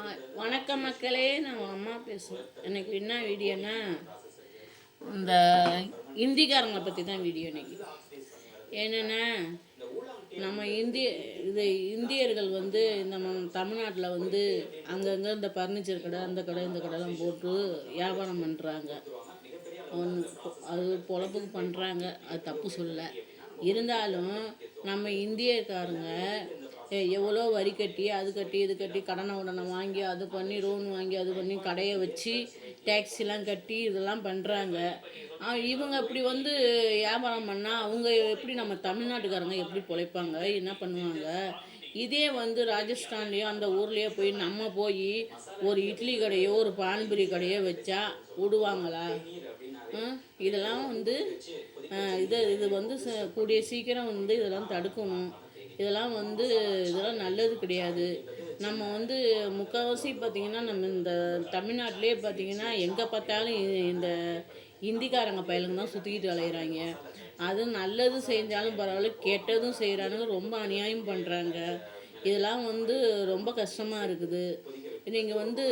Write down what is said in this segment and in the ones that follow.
வணக்கம் மக்களே, நான் உங்கள் அம்மா பேசுகிறேன். எனக்கு என்ன வீடியோன்னா, இந்த இந்திக்காரங்களை பற்றி தான் வீடியோ இன்னைக்கு. என்னென்னா, நம்ம இந்தியர்கள் வந்து நம்ம தமிழ்நாட்டில் வந்து அங்கங்கே இந்த பர்னிச்சர் கடை, அந்த கடை, இந்த கடைலாம் போட்டு வியாபாரம் பண்ணுறாங்க. அது பொழப்புக்கு பண்ணுறாங்க, அது தப்பு சொல்ல. இருந்தாலும் நம்ம இந்தியக்காரங்க எவ்வளோ வரி கட்டி, அது கட்டி, இது கட்டி, கடனை உடனே வாங்கி, அது பண்ணி, லோன் வாங்கி, அது பண்ணி, கடையை வச்சு டேக்ஸிலாம் கட்டி இதெல்லாம் பண்ணுறாங்க. இவங்க இப்படி வந்து வியாபாரம் பண்ணால் அவங்க எப்படி, நம்ம தமிழ்நாட்டுக்காரங்க எப்படி பிழைப்பாங்க, என்ன பண்ணுவாங்க? இதே வந்து ராஜஸ்தான்லேயோ அந்த ஊர்லேயோ போய் நம்ம போய் ஒரு இட்லி கடையோ ஒரு பானிபூரி கடையோ வச்சா விடுவாங்களா? இதெல்லாம் வந்து இது வந்து கூடிய சீக்கிரம் வந்து இதெல்லாம் தடுக்கணும். இதெல்லாம் நல்லது கிடையாது. நம்ம வந்து முக்கால்வாசி பார்த்திங்கன்னா, நம்ம இந்த தமிழ்நாட்டிலே பார்த்திங்கன்னா எங்கே பார்த்தாலும் இந்த இந்திக்காரங்க பயலுங்க தான் சுற்றிக்கிட்டு அலையிறாங்க. அது நல்லது செஞ்சாலும் பரவாயில்ல, கெட்டதும் செய்கிறானுங்க, ரொம்ப அநியாயம் பண்ணுறாங்க. இதெல்லாம் வந்து ரொம்ப கஷ்டமாக இருக்குது. நீங்கள் வந்து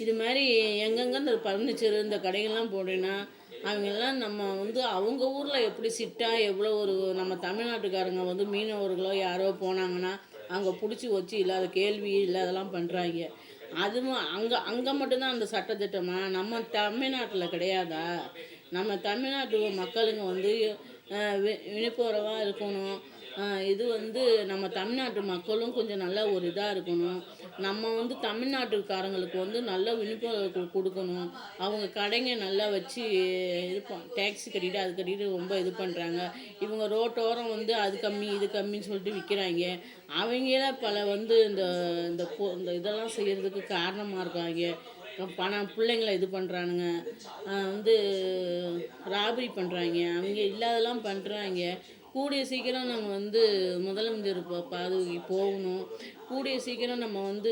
இது மாதிரி எங்கெங்கே இந்த பர்னிச்சரு இந்த கடைகள்லாம் போடுறேன்னா அவங்கெல்லாம் நம்ம வந்து அவங்க ஊரில் எப்படி எவ்வளோ ஒரு நம்ம தமிழ்நாட்டுக்காரங்க வந்து மீனவர்களோ யாரோ போனாங்கன்னா அங்கே பிடிச்சி வச்சு இல்லாத கேள்வி இல்லாதெல்லாம் பண்ணுறாங்க. அதுவும் அங்கே மட்டும்தான் அந்த சட்டத்திட்டமாக நம்ம தமிழ்நாட்டில் கிடையாதா? நம்ம தமிழ்நாட்டு மக்களுங்க வந்து விழிப்புணர்வாக இருக்கணும். இது வந்து நம்ம தமிழ்நாட்டு மக்களும் கொஞ்சம் நல்ல ஒரு இதாக இருக்கணும். நம்ம வந்து தமிழ்நாட்டுக்காரங்களுக்கு வந்து நல்ல விழிப்புணர்வு கொடுக்கணும். அவங்க கடைங்க நல்லா வச்சு டேக்ஸி கட்டிட்டு அது கட்டிட்டு ரொம்ப இது பண்ணுறாங்க. இவங்க ரோட்டோரம் வந்து அது கம்மி இது கம்மின்னு சொல்லிட்டு விற்கிறாங்க. அவங்கள பல வந்து இந்த இதெல்லாம் செய்கிறதுக்கு காரணமாக இருக்காங்க. பிள்ளைங்களை இது பண்ணுறானுங்க, வந்து ராபரி பண்ணுறாங்க, அவங்க இல்லாதெல்லாம் பண்ணுறாங்க. கூடிய சீக்கிரம் நம்ம வந்து முதலமைச்சர் பதவிக்கு போகணும். கூடிய சீக்கிரம் நம்ம வந்து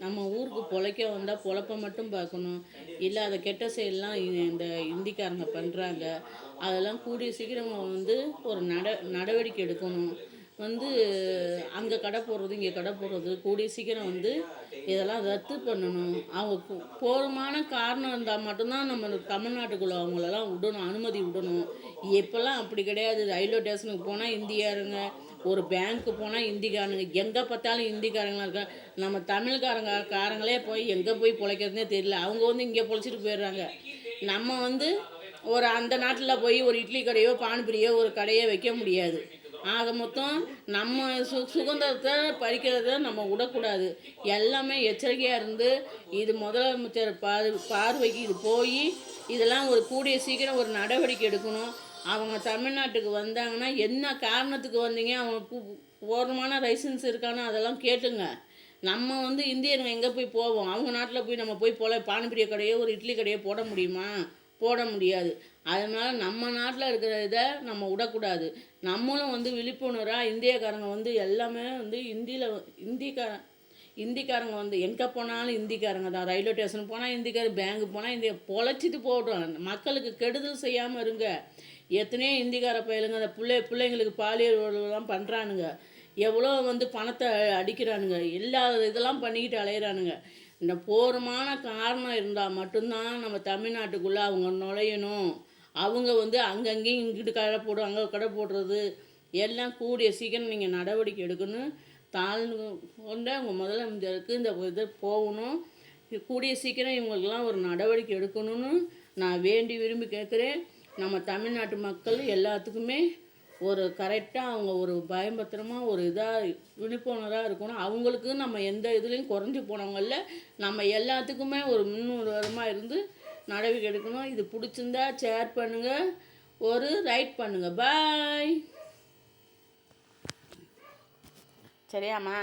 நம்ம ஊருக்கு பொழைக்க வந்தால் பொழப்பை மட்டும் பார்க்கணும். இல்லாத கெட்ட செயல்லாம் இந்த இந்திக்காரங்க பண்ணுறாங்க. அதெல்லாம் கூடிய சீக்கிரம் வந்து ஒரு நடவடிக்கை எடுக்கணும். வந்து அங்கே கடை போடுறது இங்கே கடை போடுறது கூடிய சீக்கிரம் வந்து இதெல்லாம் ரத்து பண்ணணும். அவங்க போதுமான காரணம் இருந்தால் மட்டும்தான் நம்ம தமிழ்நாட்டுக்குள்ளே அவங்களெல்லாம் விடணும், அனுமதி விடணும். இப்போல்லாம் அப்படி கிடையாது. ரயில்வே ஸ்டேஷனுக்கு போனால் இந்தியாருங்க, ஒரு பேங்க்கு போனால் இந்திக்காரங்க, எங்கே பார்த்தாலும் இந்திக்காரங்களாம் இருக்காங்க. நம்ம தமிழ்காரங்களே போய் எங்கே போய் பிழைக்கிறதுனே தெரியல. அவங்க வந்து இங்கே பொழைச்சிட்டு போயிடுறாங்க. நம்ம வந்து ஒரு அந்த நாட்டில் போய் ஒரு இட்லி கடையோ பானிபூரியோ ஒரு கடையோ வைக்க முடியாது. ஆக மொத்தம் நம்ம சுதந்திரத்தை பறிக்கிறத நம்ம விடக்கூடாது. எல்லாமே எச்சரிக்கையாக இருந்து இது முதலமைச்சர் பார்வைக்கு இது போய் இதெல்லாம் ஒரு கூடிய சீக்கிரம் ஒரு நடவடிக்கை எடுக்கணும். அவங்க தமிழ்நாட்டுக்கு வந்தாங்கன்னா என்ன காரணத்துக்கு வந்தீங்க, அவங்க பூர்ணமான லைசன்ஸ் இருக்கான்னு அதெல்லாம் கேட்டுங்க. நம்ம வந்து இந்தியர்கள் எங்கே போய் போவோம்? அவங்க நாட்டில் போய் நம்ம போய் பானிபூரி கடையோ ஒரு இட்லி கடையோ போட முடியுமா? போட முடியாது. அதனால் நம்ம நாட்டில் இருக்கிற இதை நம்ம விடக்கூடாது. நம்மளும் வந்து விழிப்புணர்வாக இந்தியக்காரங்க வந்து எல்லாமே வந்து இந்திக்காரங்க வந்து எங்கே போனாலும் இந்திக்காரங்க தான். ரயில்வே ஸ்டேஷன் போனால் இந்திக்காரங்க, பேங்க்கு போனால் இந்திய பொழைச்சிட்டு போட்டோம். மக்களுக்கு கெடுதல் செய்யாமல் இருங்க. எத்தனையோ இந்திக்கார பயலுங்க அந்த பிள்ளைங்களுக்கு பாலியல்லாம் பண்ணுறானுங்க. எவ்வளோ வந்து பணத்தை அடிக்கிறானுங்க. இல்லாத இதெல்லாம் பண்ணிக்கிட்டு அலையிறானுங்க. இந்த போதுமான காரணம் இருந்தால் மட்டும்தான் நம்ம தமிழ்நாட்டுக்குள்ளே அவங்க நுழையணும். அவங்க வந்து அங்கங்கேயும் இங்கிட்டு கடை போடும், அங்கே கடை போடுறது எல்லாம் கூடிய சீக்கிரம் நீங்கள் நடவடிக்கை எடுக்கணும். தாழ்ந்து கொண்ட உங்கள் முதலமைச்சருக்கு இந்த இது போகணும். கூடிய சீக்கிரம் இவங்களுக்கெல்லாம் ஒரு நடவடிக்கை எடுக்கணும்னு நான் வேண்டி விரும்பி கேட்குறேன். நம்ம தமிழ்நாட்டு மக்கள் எல்லாத்துக்குமே ஒரு கரெக்டாக அவங்க ஒரு பயம்பத்திரமாக ஒரு இதாக விழிப்புணர்வாக இருக்கணும். அவங்களுக்கு நம்ம எந்த இதுலேயும் குறைஞ்சி போனவங்கள நம்ம எல்லாத்துக்குமே ஒரு முன்னுதாரணமாக இருந்து நடவடிக்கை எடுக்கணும். இது பிடிச்சிருந்தா ஷேர் பண்ணுங்கள், ஒரு ரைட் பண்ணுங்கள். பாய். சரியாம்மா?